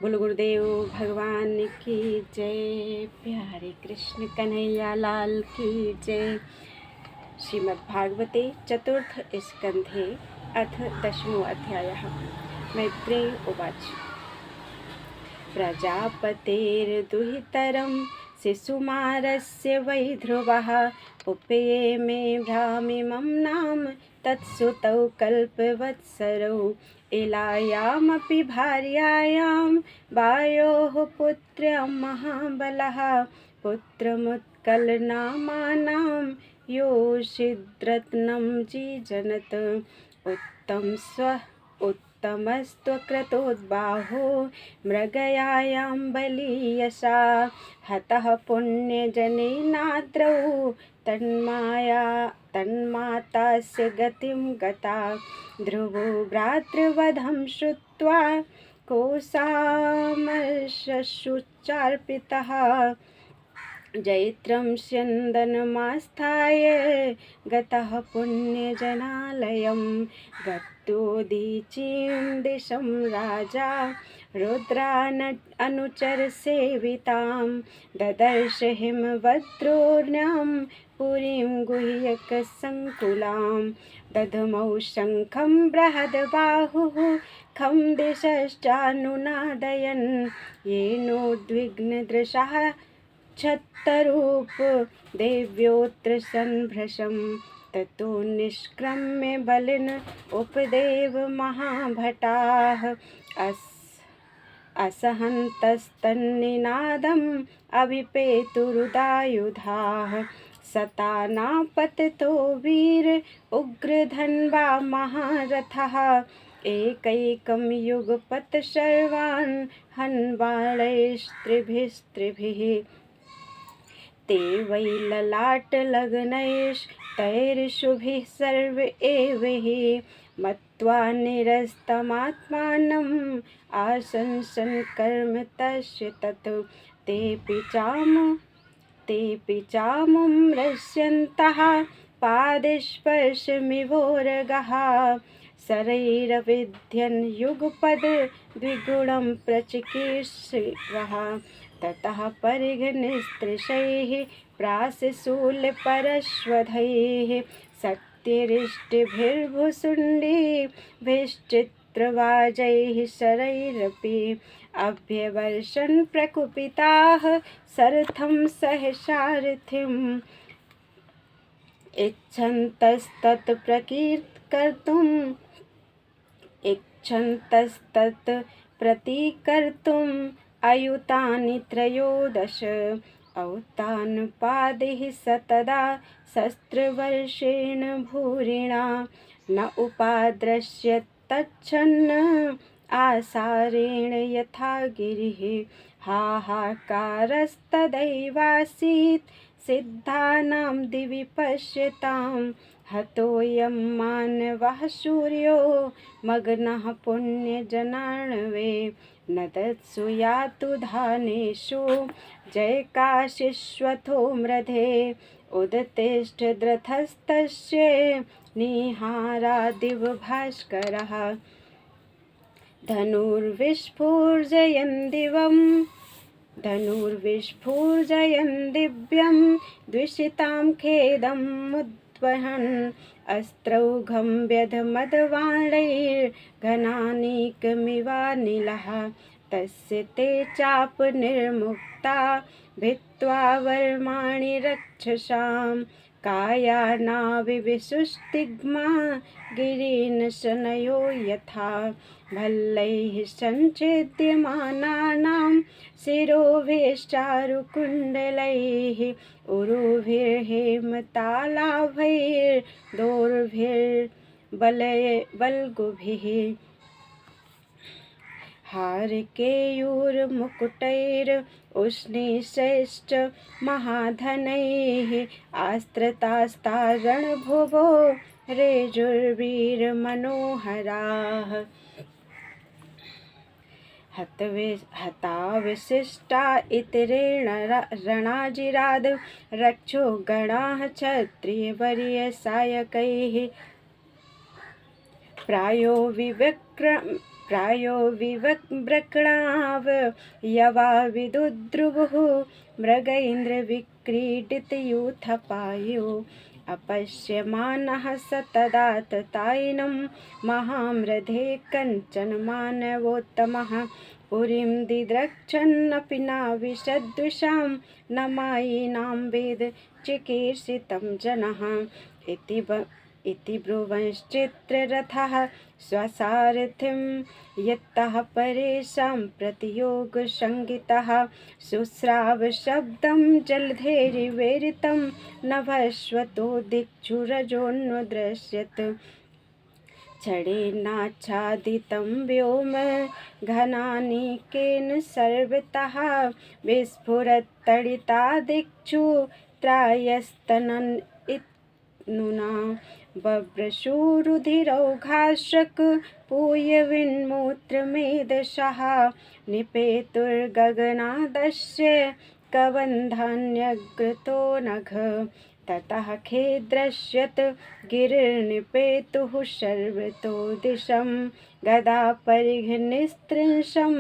बोलो गुरुदेव भगवान की जय। प्यारे कृष्ण कन्हैया लाल की जय। श्रीमद्भागवते चतुर्थ स्कन्धे अथ दशमो अध्यायः। मैत्रेय उवाच। प्रजापतेर्दुहितरं शिशुमारस्य वै ध्रुवः उपयेमे भ्रामिमं नाम तत्सुतौ कल्पवत्सरौ इलायामपि भार्यायां वायोः पुत्र्यं महाबलः पुत्रमुत्कलनामानां योषिद्रत्नं जीजनत उत्तमस्त्वक्रतोद्बाहो मृगयायां बलीयसा हतः पुण्यजनेनाद्रौ तन्मातास्य गतिं गता ध्रुवो भ्रातृवधं श्रुत्वा कोशामशुचार्पितः जैत्रं स्यन्दनमास्थाय गतः पुण्यजनालयं गत्योदीचीं दिशं राजा रुद्रानुचरसेवितां ददर्श हिमवद्रोर्ण्यं पुरीं गुह्यकसङ्कुलां दधमौ शङ्खं बृहद्बाहुः खं दिशश्चानुनादयन् येनोद्विग्नदृशः छत्तरूप देव्योऽत्र संभ्रशं ततो निष्क्रम्य बलिन उपदेव महाभटाः असहन्तस्तन्निनादम् अभिपेतुरुदायुधाः सतानापततो वीर उग्रधन्वा महारथः एकैकं युगपत् सर्वान् हन्वाणैस्त्रिभिस्त्रिभिः ते वै ललाटलग्नैस्तैर्शुभिः सर्व एव हि मत्वा निरस्तमात्मानम् आशंसन् कर्म तस्य तत् तेऽपि चामुं रस्यन्तः पादस्पर्शमिवोरगः शरैरविध्यन् युगपद् द्विगुणं प्रचिकीर्षवः ततः परिघनिस्त्रिशैः प्राशूलपरश्वधैः शक्तिरिष्टिभिर्भुसुण्डीभिश्चित्रवाजैः शरैरपि अभ्यवर्षन् प्रकुपिताः सरथं सहसारथिम् इच्छन्तस्तत् प्रतीकर्तुम् अयुतानि त्रयोदश औतानुपादिः स तदा शस्त्रवर्षेण भूरिणा न उपाद्रश्यत् तच्छन्न आसारेण यथा गिरिः हाहाकारस्तदैवासीत् सिद्धानां दिवि पश्यतां हतोऽयं मानवः सूर्यो मग्नः पुण्यजनार्णवे न तत्सु यातु धानेषु जयकाशिश्वथो मृधे उदतिष्ठद्रथस्तस्य निहारादिवभास्करः धनुर्विस्फुर्जयन् दिव्यं द्विषितां खेदं मुद्वहन् अस्त्रौघं व्यधमदवाणैर्घनानीकमिवानिलः तस्य ते चापनिर्मुक्ता भित्त्वा वर्माणि रक्षसां कायानाविविशुस्तिग्मा गिरीनशनयो यथा भल्लैः सञ्छेद्यमानानां शिरोभिश्चारुकुण्डलैः उरुभिर्हेमतालाभैर्दोर्भिर्बलगुभिः हारकेयूरमुकुटैरुष्णीषैश्च महाधनैः आस्त्रतास्तारणभुवो रेजुर्वीरमनोहराः हताविशिष्टा इतरेण रणाजिराद रक्षो गणाः क्षत्रियवर्यसायकैः प्रायो विवक्ब्रक्णाव यवा विदुद्रुवुः मृगैन्द्रविक्रीडितयूथपायो अपश्यमानः स तदा ततायिनं महाम्रधे कञ्चन मानवोत्तमः पुरीं दिद्रक्षन्नपि नाविशद्विषां न मायिनां वेद चिकीर्षितं जनः इति ब्रुवंश्चित्ररथः स्वसारथिं यत्तः परेषां प्रतियोगसंगितः शुश्रावशब्दं जलधेरिवेरितं नभश्वतो दिक्षुरजोन्नदृश्यत छडेनाच्छादितं व्योम घनानिकेन सर्वतः विस्फुरत्तडिता दिक्षु त्रायस्तनन् नूना बभ्रशूरुधिरौघाश्रक पूयविन्मूत्रमेधशः निपेतुर्गगनादस्य कबन्धान्यग्रतो नघ ततः खेद्रश्यत गिरिर्निपेतुः सर्वतो दिशं गदापरिघनिस्त्रिंशं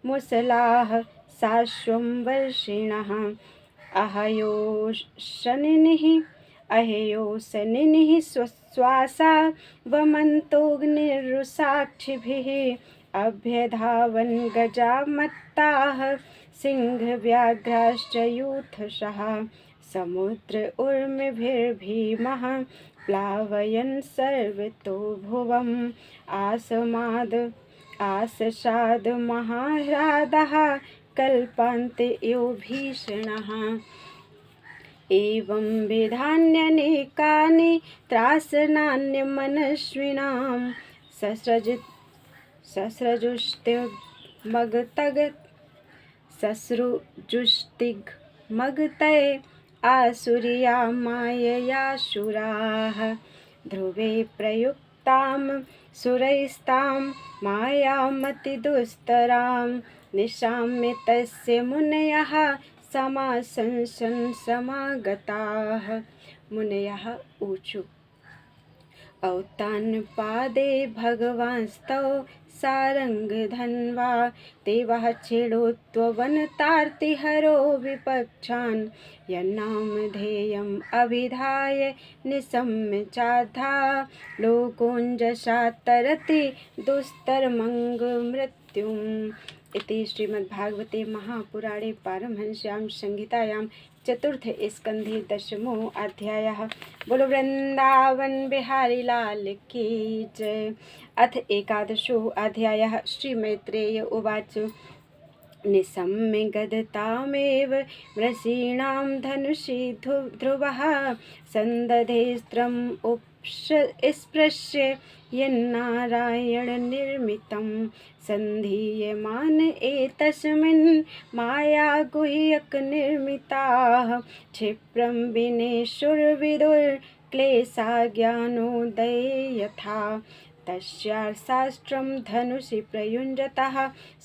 मुसलाः साश्वं वर्षिणः अहेयोशनिनिः श्वासा वमन्तोऽग्निरुसाक्षिभिः अभ्यधावन् गजामत्ताः सिंहव्याघ्राश्च यूथशः समुद्र ऊर्मिभिर्भीमः प्लावयन् सर्वतो भुवम् आससाद महाह्रादः कल्पान्त इव भीषणः एवं विधान्यनेकानि त्रासनान्यमनस्विनां ससृजुस्तिग्मगतये आसुरिया माययाशुराः ध्रुवे प्रयुक्तां सुरैस्तां मायामतिदुस्तरां निशाम्य तस्य मुनयः समासंसन् समागताः मुनयः ऊचु औत्तानपादे भगवांस्तौ सारंगधन्वा देवः छेडोत्ववनतार्तिहरो विपक्षान् यन्नामधेयम् अभिधाय निशम्य चाधा लोकोञ्जसा तरति दुस्तरमङ्गमृत्युम् इति श्रीमद्भागवते महापुराणे पारमहंस्यां संहितायां चतुर्थ स्कन्धे दशमो अध्यायः। बोलो वृंदावन बिहारी लाल की जय। अथ एकादशो अध्यायः। श्री मैत्रेय उवाच निशम्य गदतामेव वृषीणां धनुषि ध्रुवः सन्दधेस्त्रम् स्पृश्य यन्नारायणनिर्मितं सन्धीयमान एतस्मिन् मायागुह्यकनिर्मिताः क्षिप्रं विनेशुर्विदुर्क्लेशा ज्ञानोदये यथा तस्याशास्त्रं धनुषि प्रयुञ्जतः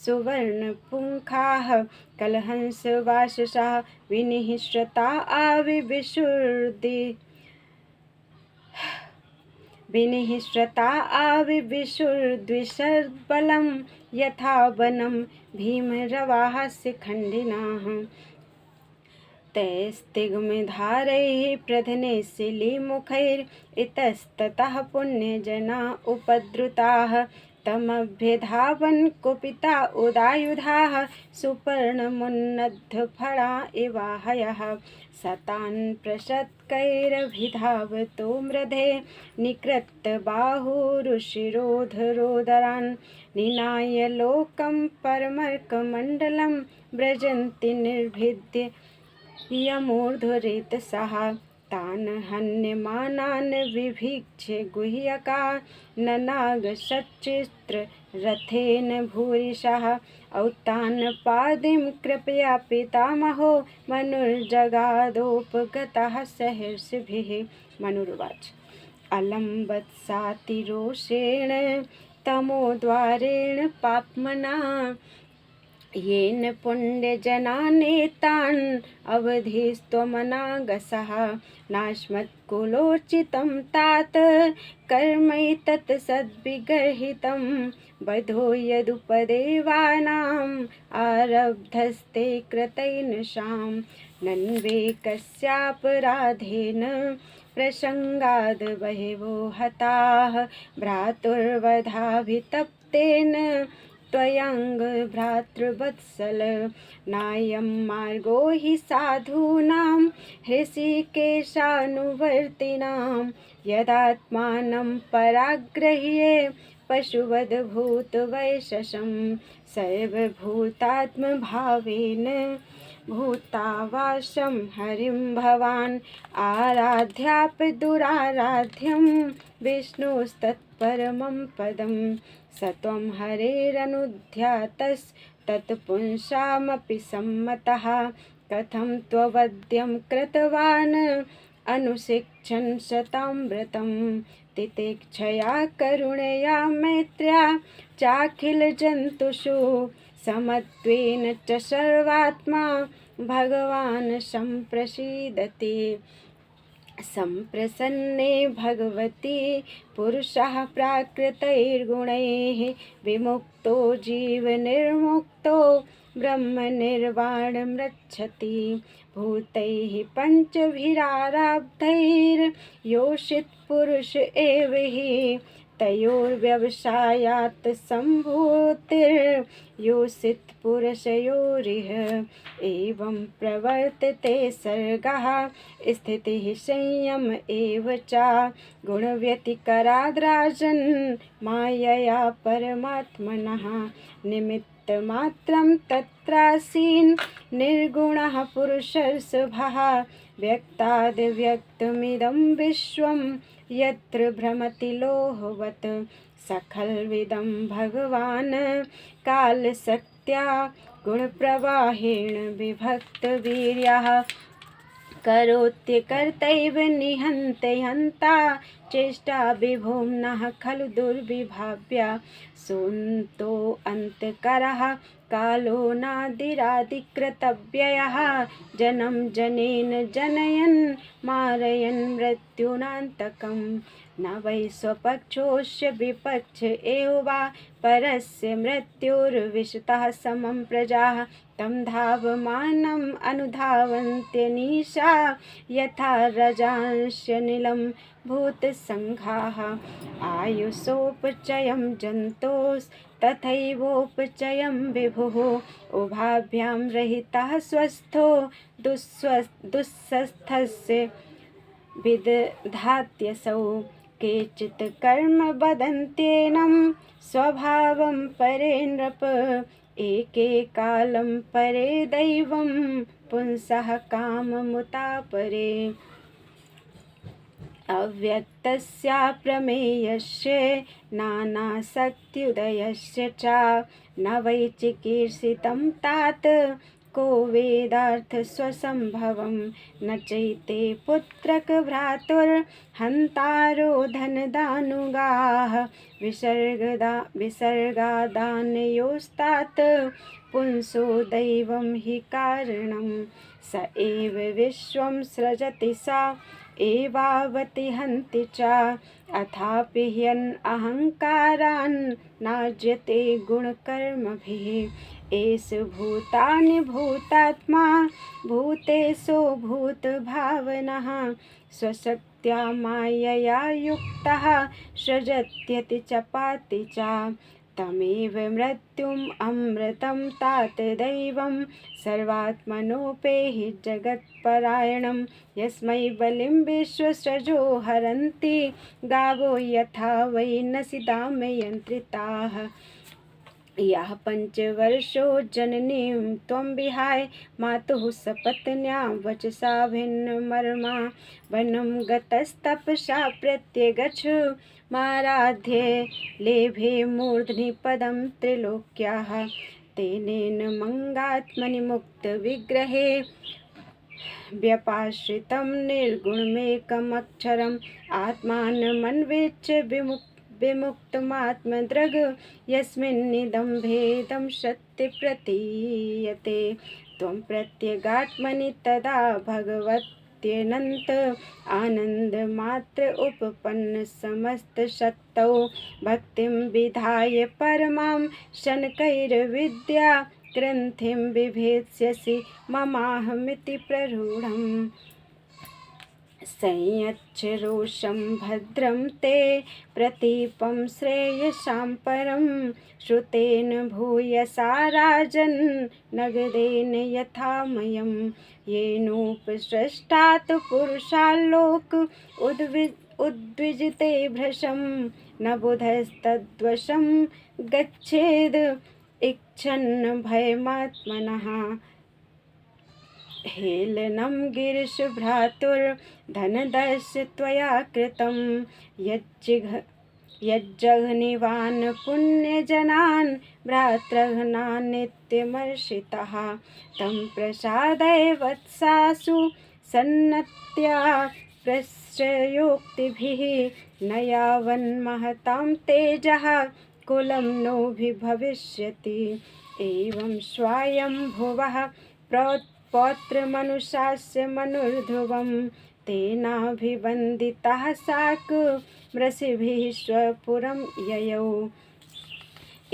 सुवर्णपुङ्खाः कलहंसवाससाः विनिःश्रता आविविशुर्द्विषद्बलं यथा वनं भीमरवाः शिखण्डिनाः तैस्तिग्मधारैः प्रधने शिलीमुखैरितस्ततः पुण्यजना उपद्रुताः तमभ्यधावन् कुपिता उदायुधाः सुपर्णमुन्नद्धफला इवाहयः शतान् प्रशतकैरभिधावतो मृधे निकृत्य बाहुरुशिरोधरोदरान् निनाय लोकं परमर्कमण्डलं व्रजन्ति निर्भिद्य यमूर्ध्वरेतसः तान् हन्यमानान् विभीक्ष्य गुह्यका ननागसच्चित्ररथेन भूरिशः औत्तानपादिं कृपया पितामहो मनुर्जगादोपगतः सहर्षिभिः। मनुर्वाच अलम्बत्सातिरोषेण तमोद्वारेण पाप्मना येन पुण्यजनानेतान् अवधिस्त्वमनागसः नास्मत्कुलोचितं तात कर्मैतत् सद्विगर्हितं बधो यदुपदेवानाम् आरब्धस्ते कृतैनशां नन्वे कस्यापराधेन प्रसङ्गाद् बहवो हताः भ्रातुर्वधाभितप्तेन त्वयङ्गभ्रातृवत्सल नायं मार्गो हि साधूनां हृषीकेशानुवर्तिनां यदात्मानं पराग्रह्ये पशुवद्भूतवैशसं सर्वभूतात्मभावेन भूतावासं हरिं भवान् आराध्यापि दुराराध्यं विष्णुस्तत्परमं पदं स त्वं हरेरनुध्यातस्तत्पुंसामपि सम्मतः कथं त्ववद्यं कृतवान् अनुशिक्षन् शतामृतं तितिक्षया करुणया मैत्र्या चाखिलजन्तुषु समत्वेन च सर्वात्मा भगवान् सम्प्रसीदति सम्प्रसन्ने भगवती पुरुषः प्राकृतैर्गुणैः विमुक्तो जीवनिर्मुक्तो ब्रह्मनिर्वाणमृच्छति भूतैः पञ्चभिरारब्धैर्योषित् पुरुष एव हि तयोर्व्यवसायात् सम्भूतिर्योषित् पुरुषयोरिह एवं प्रवर्तते सर्गः स्थितिः संयम एव च गुणव्यतिकराद्राजन् मायया परमात्मनः निमित्तमात्रं तत्रासीन् निर्गुणः पुरुषर्षभः व्यक्ताद्व्यक्तमिदं विश्वं यत्र भ्रमति लोहवत् सखल्विदं भगवान् कालशक्त्या गुणप्रवाहेण विभक्तवीर्यः करोत्यकर्तैव निहन्त्यहन्ता चेष्टा विभुम्नः खलु दुर्विभाव्या सोऽन्तो अन्तकरः कालो नादिरादिकृतव्ययः जनं जनेन जनयन् मारयन् मृत्युनान्तकं न वै स्वपक्षोऽस्य विपक्ष एव वा परस्य मृत्युर्विशतः समं प्रजाः तं धावमानम् अनुधावन्त्यनीशा यथा रजांस्य नीलं भूतसङ्घाः आयुषोपचयं जन्तोस्तथैवोपचयं विभुः उभाभ्यां रहितः स्वस्थो दुःस्वस्थस्य विदधात्यसौ केचित् कर्म वदन्त्येनं स्वभावं परे नृप एके कालं परे दैवं पुंसः काममुतापरे अव्यक्तस्याप्रमेयस्य नानाशक्त्युदयस्य च न वै चिकीर्षितं तात को वेदार्थस्वसम्भवं न चैते पुत्रक भ्रातुर्हन्तारो धनदानुगाः विसर्गादानयोस्तात् पुंसो दैवं हि कारणं स एव विश्वं सृजति सा एवावति हन्ति च अथापि ह्यन् अहङ्कारान् नाज्यते गुणकर्मभिः एष भूतानि भूतात्मा भूतेषु भूतभावनः स्वशक्त्या मायया युक्तः सृजत्यति च पाति च तमेव मृत्युम् अमृतं तात दैवं सर्वात्मनोपेहि जगत्परायणं यस्मै बलिं विश्वसृजो हरन्ति गावो यथा वै नसिदाम यन्त्रिताः याः पञ्चवर्षो जननीं त्वं विहाय मातुः सपत्न्या वचसा भिन्नमर्मा वनं गतस्तपसा प्रत्यगच्छ माराध्ये लेभे मूर्ध्नि पदं त्रिलोक्याः तेनेन मंगात्मनि मुक्तविग्रहे व्यपाश्रितं निर्गुणमेकमक्षरम् आत्मानमन्वेच्य विमुक्तमात्मदृग् यस्मिन्निदं भेदं सत्य प्रतीयते। त्वं प्रत्यगात्मनि तदा भगवत्यनन्त आनन्दमात्र उपपन्न समस्तशक्तौ भक्तिं विधाय परमां शनकैर्विद्या ग्रन्थिं बिभेत्स्यसि ममाहमिति प्ररूढम्। संयच्छ रोषं भद्रं ते प्रतीपं श्रेयसां परं श्रुतेन भूयसा राजन् नगदेन यथामयं येनोपसृष्टात् पुरुषाल्लोक उद्विजते भृशं न बुधस्तद्वशं गच्छेद् इच्छन् भयमात्मनः। हेलनं गिरिश भ्रातुर्धनदस्य त्वया कृतं यज्जघनिवान् पुण्यजनान् भ्रातृघ्नान् नित्यमर्षितः तं प्रसादय वत्सासु सन्नत्या प्रश्रयोक्तिभिः न यावन्महतां तेजः कुलं नोऽभिभविष्यति। एवं स्वायम्भुवः पौत्रमनुशास्य मनुर्ध्रुवं तेनाभिवन्दितः शाकमृषिभिः स्वपुरं ययौ।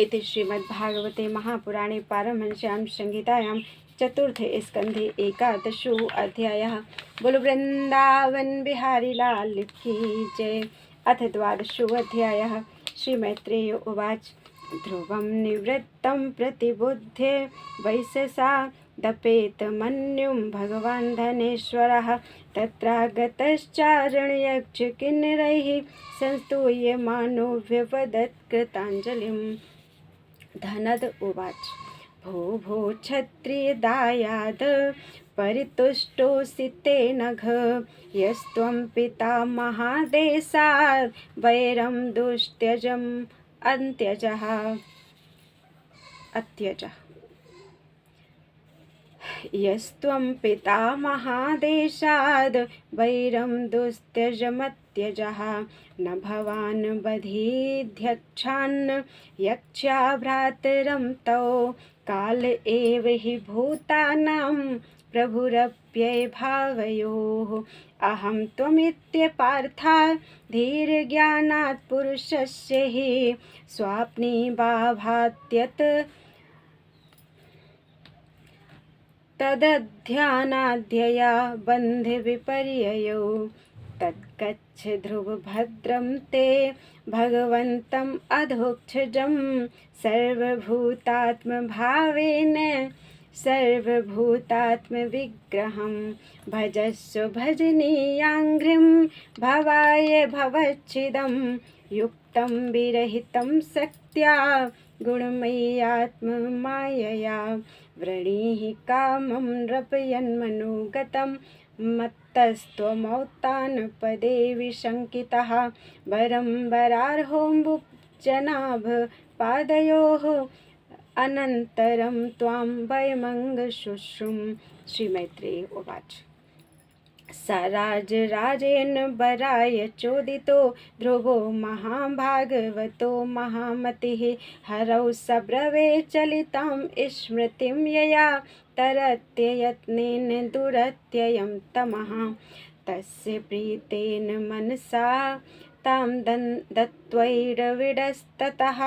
इति श्रीमद्भागवते महापुराणे पारमहंस्यां संहितायां चतुर्थे स्कन्धे एकादशो अध्यायः। बोलो वृंदावन बिहारी लाल की जय। अथ द्वादशो अध्यायः। श्रीमैत्रेय उवाच ध्रुवं निवृत्तं प्रतिबुध्य वैशसा दपेत मन्युं भगवान् धनेश्वरः तत्रागतश्चारणयक्षकिन्नरैः संस्तूयमानो व्यवदत् कृताञ्जलिम्। धनद उवाच भो भो क्षत्रियदायाद परितुष्टोऽसि ते नघ यस्त्वं पिता महादेशाद् वैरं दुस्त्यजम् अत्यजः। यस्त्वं पिता महादेशाद् वैरं दुस्त्यजमत्यजः न भवान् बधीध्यक्षान् यक्षा भ्रातरं तौ काल एव हि भूतानां प्रभुरप्यभावयोः अहं त्वमित्यपार्था धीर्ज्ञानात् पुरुषस्य हि स्वाप्नी भाभात्यत् तदध्यानाध्यया बन्धविपर्ययो तद्गच्छ ध्रुवभद्रं ते भगवन्तम् अधोक्षजं सर्वभूतात्मभावेन सर्वभूतात्मविग्रहं भजस्व भजनीयाङ्घ्रिं भवाय भवच्छिदं युक्तं विरहितं शक्त्या गुणमय्यात्ममायया व्रणीः कामं नृपयन्मनोगतं मत्तस्त्वमौत्तानपदे विशङ्कितः वरं वरार्होऽम्बुजनाभ पादयोः अनन्तरं त्वां वयमङ्गशुश्रुं। श्रीमैत्रेय उवाच स राजराजेन वराय चोदितो ध्रुवो महाभागवतो महामतिः हरौ सब्रवे चलितां स्मृतिं यया तरत्ययत्नेन दुरत्ययं तमः तस्य प्रीतेन मनसा तां दत्त्वैरविडस्ततः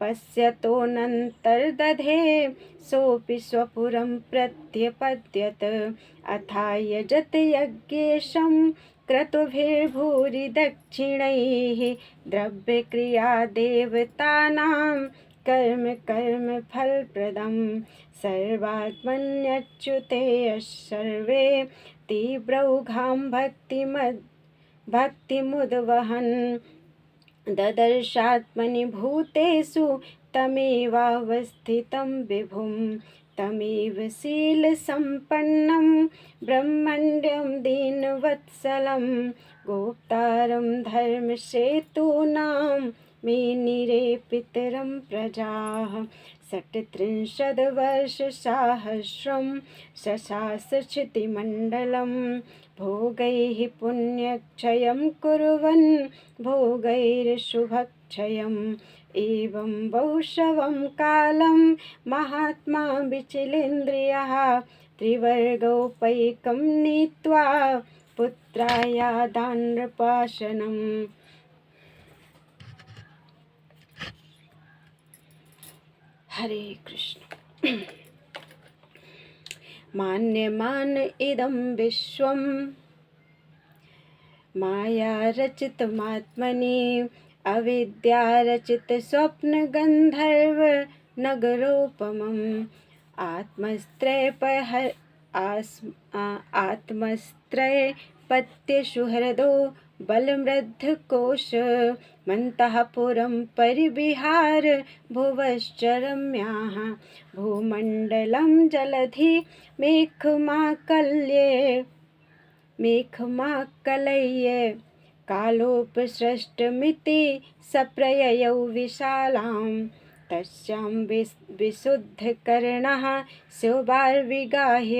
पश्यतोऽनन्तर्दधे सोऽपि स्वपुरं प्रत्यपद्यत अथायजत यज्ञेशं क्रतुभिर्भूरि दक्षिणैः द्रव्यक्रियादेवतानां कर्म फलप्रदं सर्वात्मन्यच्युते सर्वे तीव्रौघां भक्तिमुद्वहन् ददर्शात्मनि भूतेषु तमेवावस्थितं विभुं तमेव शीलसम्पन्नं ब्रह्मण्यं दीनवत्सलं गोप्तारं धर्मसेतूनां मेनिरे पितरं प्रजाः 37 वर्षसहस्रं शशासक्षितिमण्डलं भोगैः पुण्यक्षयं कुर्वन् भोगैर्शुभक्षयम् एवं बहुशवं कालं महात्मा विचलेन्द्रियः त्रिवर्गोपैकं नीत्वा पुत्रायादान्नपाशनम्। हरे कृष्ण। मान्यमान इदं विश्वं मायारचितमात्मनि अविद्यारचितस्वप्नगन्धर्व नगरोपमम् आत्मस्त्रैपत्यसुहृदो बलमृद्धकोश मन्तःपुरं परिविहार भुवश्चरम्याः भूमण्डलं जलधि मेघमाकलय्य कालोपसृष्टमिति सप्रययौ विशालां तस्यां विशुद्धकर्णः शोभार्विगाह्य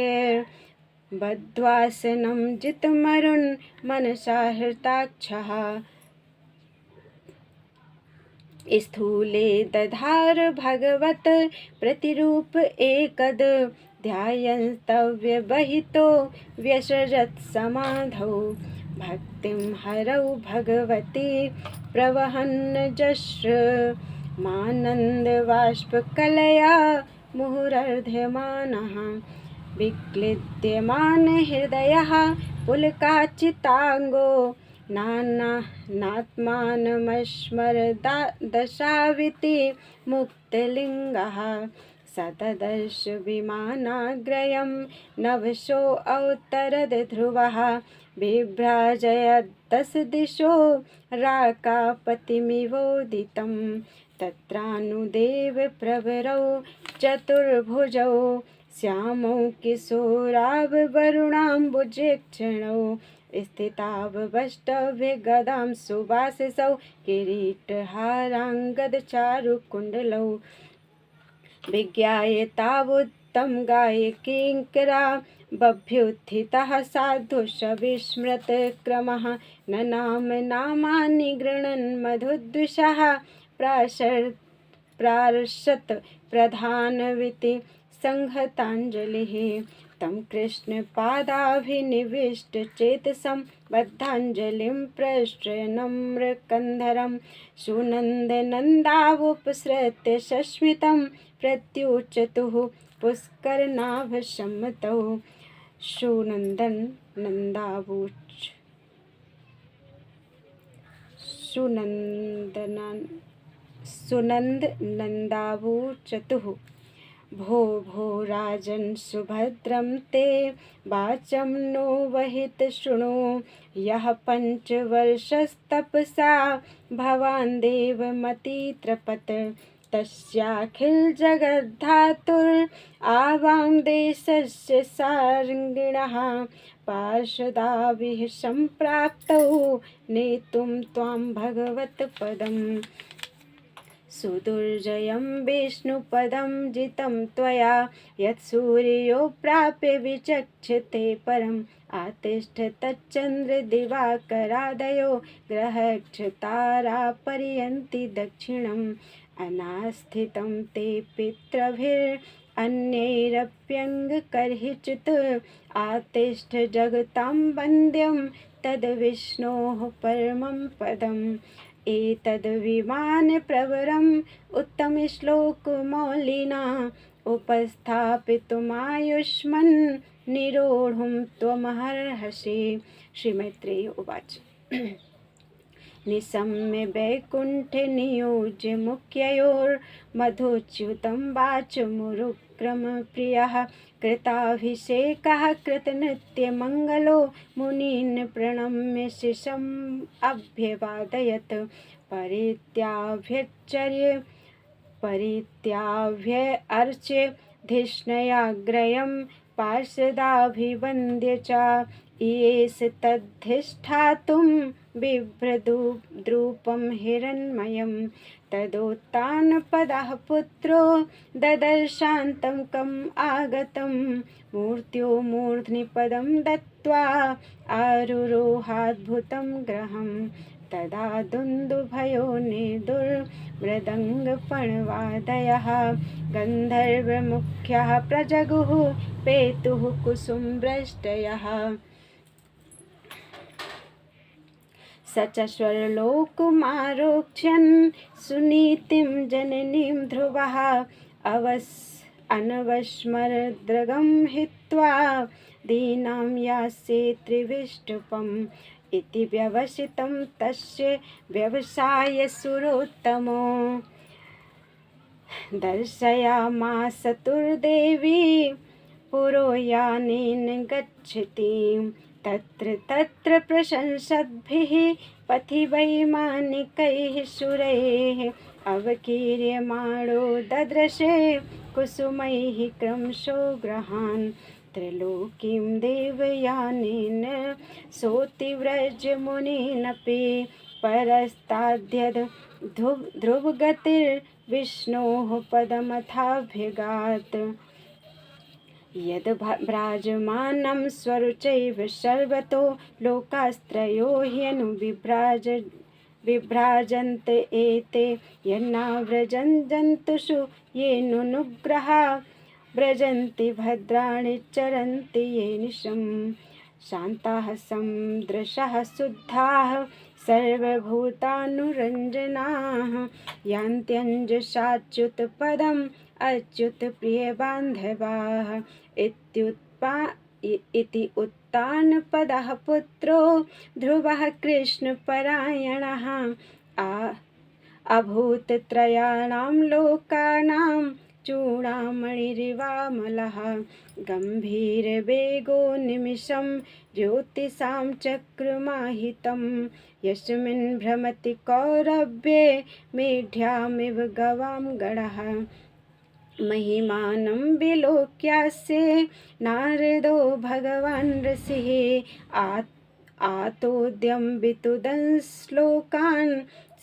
बद्ध्वासनं जितमरुन् मनसा हृताक्षः स्थूले दधार भगवत प्रतिरूप एकद ध्यायन्तव्यवहितो व्यसृजत् समाधौ भक्तिं हरौ भगवती प्रवहन् जश्र मानन्दबाष्पकलया मुहुरर्ध्यमानः विक्लिद्यमान हृदयः पुलकाचिताङ्गो नात्मानमस्मरदशाविति मुक्तलिङ्गः सतदर्श विमानाग्रयं नभसो अवतरद ध्रुवः बिभ्राजयद्दश दिशो राकापतिमिवोदितं तत्रानुदेव प्रवरौ चतुर्भुजौ श्यामौ किशोरावरुणाम्बुजेक्षणौ स्थितावष्टभ्य गदां सुवासिसौ किरीटहाराङ्गदचारुकुण्डलौ विज्ञाय तावुत्तं गायकीङ्करा बभ्युत्थितः साधुशविस्मृतक्रमः न नामानि गृह्णन् मधुद्विषः प्रार्षत् प्रधानविति संहताञ्जलिः तं कृष्णपादाभिनिविष्टचेतसं बद्धाञ्जलिं प्रश्रयन्नम्रकन्धरं सुनन्दनन्दावुपसृत्य सस्मितं प्रत्युचतुः पुष्करनाभसम्मतौ सुनन्दनन्दावुचतुः भो भो राजन् सुभद्रं ते वाचं नो वहित शृणु यः पञ्चवर्षस्तपसा भवान् देवमतित्रपत् तस्याखिलजगद्धातुरावां देशस्य सारङ्गिणः पार्षदाभिः सम्प्राप्तौ नेतुं त्वां भगवत्पदम् सुदुर्जयं विष्णुपदं जितं त्वया यत्सूर्यो प्राप्य विचक्षते परम् आतिष्ठ तच्चन्द्रदिवाकरादयो ग्रहक्षतारापर्यन्ति दक्षिणम् अनास्थितं ते पितृभिरन्यैरप्यङ्गकर्हिचित् आतिष्ठ जगतां वन्द्यं तद्विष्णोः परमं पदम् एतद्विमानप्रवरम् उत्तमश्लोकमौलिना उपस्थापितुमायुष्मन् निरोढुं त्वमर्हसि। श्रीमैत्रेयी उवाच निशम्य वैकुण्ठे नियोज्य मुख्ययोर्मधुच्युतं वाचमुरुक्रमप्रियः कृताभिषेकः कृतनृत्यमङ्गलो मुनीन् प्रणम्य शिशम् अभ्यवादयत् परित्याभ्यर्च्य धिष्णयाग्रयं पार्षदाभिवन्द्य च येष तद्धिष्ठातुं बिभ्रद्रूपं हिरण्मयं तदोत्तानपदः पुत्रो ददर्शान्तं कम् आगतं मूर्त्यो मूर्ध्नि पदं दत्त्वा आरुरोहाद्भुतं ग्रहं तदा दुन्दुभयो निर्दुर्मृदङ्गफणवादयः गन्धर्वमुख्याः प्रजगुः पेतुः कुसुमवृष्टयः स च स्वर्लोकमारोक्ष्यन् सुनीतिं जननीं ध्रुवः अनवस्मरद्रगं हित्वा दीनां यास्ये त्रिविष्टुपम् इति व्यवसितं तस्य व्यवसायसुरोत्तमो दर्शयामास तुर्देवी पुरोयानेन गच्छति तत्र तत्र प्रशंसद्भिः पथि वैमानिकैः सुरैः अवकीर्यमाणो ददृशे कुसुमैः क्रमशो ग्रहान् त्रिलोकीं देवयानेन सोऽतिव्रजमुनिनपि परस्ताद्यद् ध्रुवगतिर्विष्णोः पदमथाभ्यगात् यद् भ्राजमानं स्वरुचैव सर्वतो लोकास्त्रयो ह्यनुविभ्राजन्त एते यन्नाव्रजन्तु येनुनुग्रहा व्रजन्ति भद्राणि चरन्ति ये निशम् शान्ताः सन्दृशः शुद्धाः सर्वभूतानुरञ्जनाः यान्त्यञ्जसाच्युतपदम् अच्युतप्रियबान्धवाः इति उत्तानपदः पुत्रो ध्रुवः कृष्णपरायणः अभूत् त्रयाणां लोकानां चूडामणिरिवामलः गम्भीरवेगो निमिषं ज्योतिषां चक्रमाहितं यस्मिन् भ्रमति कौरव्ये मेढ्यामिव गवां गणः महिमानं विलोक्यास्ये नारदो भगवान् ऋषिः आतोद्यं वितुदश्लोकान्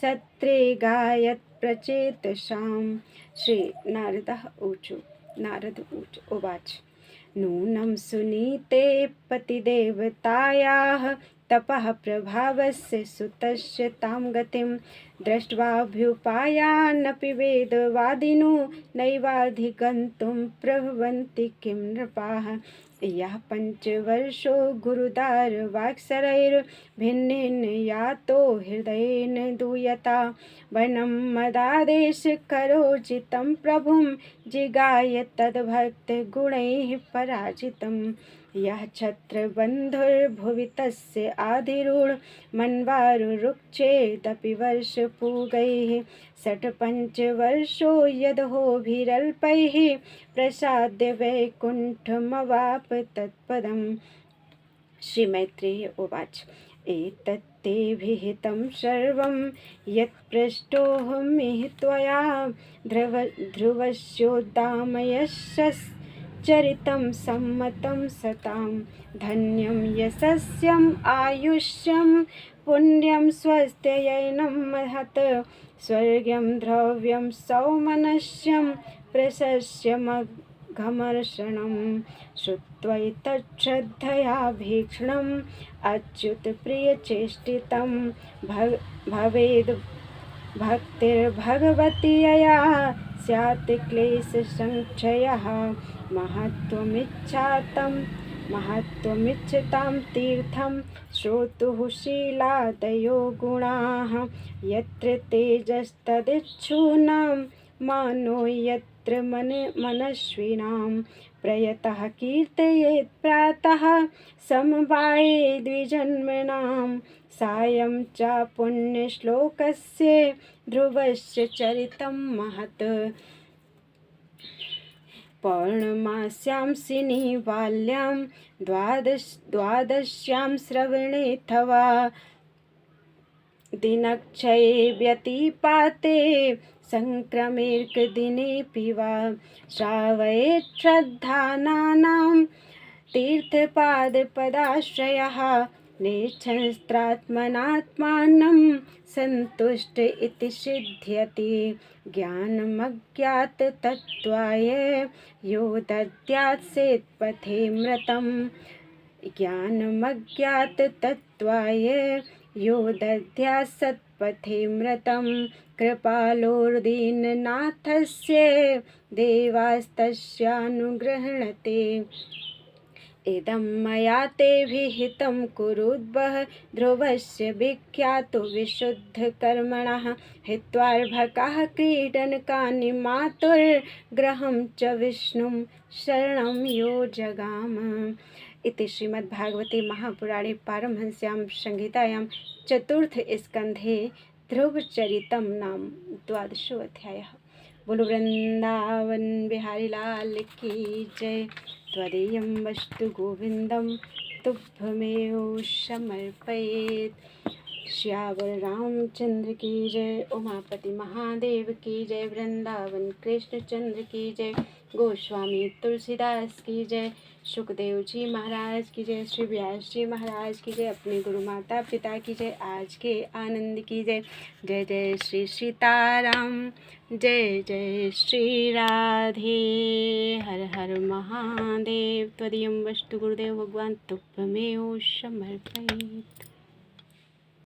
सत्रे गायत् प्रचेतसां नारद उवाच नूनं सुनीते पतिदेवतायाः तपः प्रभावस्य सुतस्य तां गतिं दृष्ट्वाभ्युपायानपि वेदवादिनो नैवाधिगन्तुं प्रभवन्ति किं नृपाः यः पञ्चवर्षो गुरुदारवाक्सरैर्भिन्नेन यातो हृदयेन दूयता वनं मदादेशकरोचितं प्रभुं जिगाय तद्भक्तगुणैः पराजितं यः छत्रबन्धुर्भुवि तस्य आधिरूढ मन्वारुरुक्षेदपि वर्षपूगैः षट्पञ्चवर्षो यदहोभिरल्पैः प्रसाद्य वैकुण्ठमवाप तत्पदम् श्रीमैत्रेय उवाच एतत्ते विहितं सर्वं यत्पृष्टोऽहमिह त्वया ध्रुवस्योद्दामयश्चरितं सम्मतं सतां धन्यं यशस्यम् आयुष्यं पुण्यं स्वस्त्ययनं महत् स्वर्गं द्रव्यं सौमनस्यं प्रशस्यमघमर्षणं श्रुत्वैतच्छ्रद्धया भीक्ष्णम् अच्युतप्रियचेष्टितं भवेद् भक्तिर्भगवती यया स्यात् क्लेशसङ्क्षयः महत्त्वमिच्छतां तीर्थं श्रोतुः शीलादयो गुणाः यत्र तेजस्तदिच्छूनां मानो यत्र मनस्विनां प्रयतः कीर्तयेत् प्रातः समवाये द्विजन्मनां सायं च पुण्यश्लोकस्य ध्रुवस्य चरितं महत् पौर्णमास्यां सिनीबाल्यां द्वादश्यां श्रवणेऽथवा दिनक्षये व्यतिपाते सङ्क्रमेऽर्कदिनेऽपि वा श्रावयेत् श्रद्धानां तीर्थपादपदाश्रयः नेच्छन्त्रात्मनात्मानं सन्तुष्ट इति सिद्ध्यति। ज्ञानमज्ञाततत्त्वाय यो दद्यात् सेत्पथेऽमृतम्। ज्ञानमज्ञाततत्त्वाय यो दद्यात् सत्पथेऽमृतं। कृपालोर्दीननाथस्य देवास्तस्यानुगृह्णते। इदं मया ते विहितं कुरुद्वः ध्रुवस्य विख्यातो विशुद्धकर्मणः। हित्वार्भकाः क्रीडनकानि मातुर्गृहं च विष्णुं शरणं यो जगाम। इति श्रीमद्भागवते महापुराणे पारमहंस्यां संहितायां चतुर्थस्कन्धे ध्रुवचरितं नाम 12वाध्यायः। बोलो वृंदावन बिहारी लाल की जय। त्वदीयं वस्तु गोविंदम तुभ्यमेव समर्पयेत्। श्यावर रामचंद्र की जय। उमापति महादेव की जय। वृंदावन कृष्णचंद्र की जय। गोस्वामी तुलसीदास की जय। सुखदेव जी महाराज की जय। श्री व्यास जी महाराज की जय। अपने गुरु माता पिता की जय। आज के आनंद की जय। जय जय श्री सीताराम। जय जय श्री राधे। हर हर महादेव। त्वदीयं वस्तु गुरुदेव भगवान तुभ्यमेव समर्पयेत्।